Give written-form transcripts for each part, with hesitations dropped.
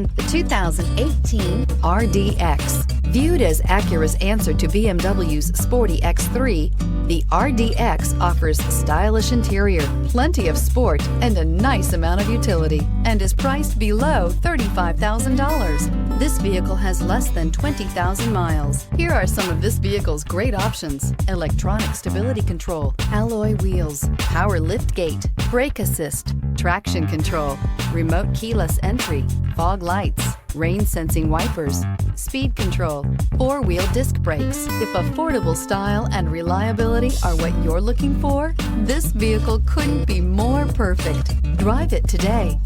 Introducing the 2018 RDX. Viewed as Acura's answer to BMW's sporty X3, the RDX offers stylish interior, plenty of sport, and a nice amount of utility, and is priced below $35,000. This vehicle has less than 20,000 miles. Here are some of this vehicle's great options: electronic stability control, alloy wheels, power liftgate, brake assist, traction control, remote keyless entry, fog lights, rain sensing wipers, speed control, four-wheel disc brakes. If affordable style and reliability are what you're looking for, this vehicle couldn't be more perfect. Drive it today.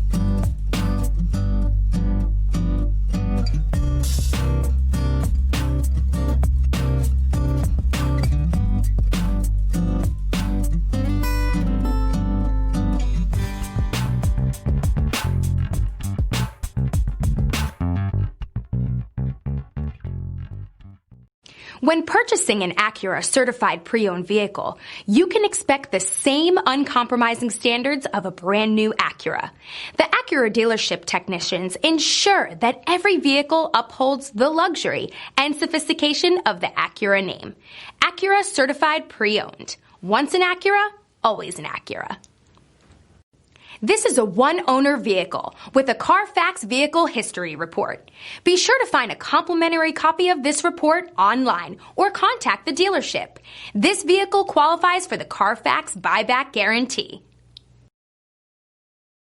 When purchasing an Acura certified pre-owned vehicle, you can expect the same uncompromising standards of a brand new Acura. The Acura dealership technicians ensure that every vehicle upholds the luxury and sophistication of the Acura name. Acura certified pre-owned. Once an Acura, always an Acura. This is a one-owner vehicle with a Carfax Vehicle History Report. Be sure to find a complimentary copy of this report online or contact the dealership. This vehicle qualifies for the Carfax Buyback Guarantee.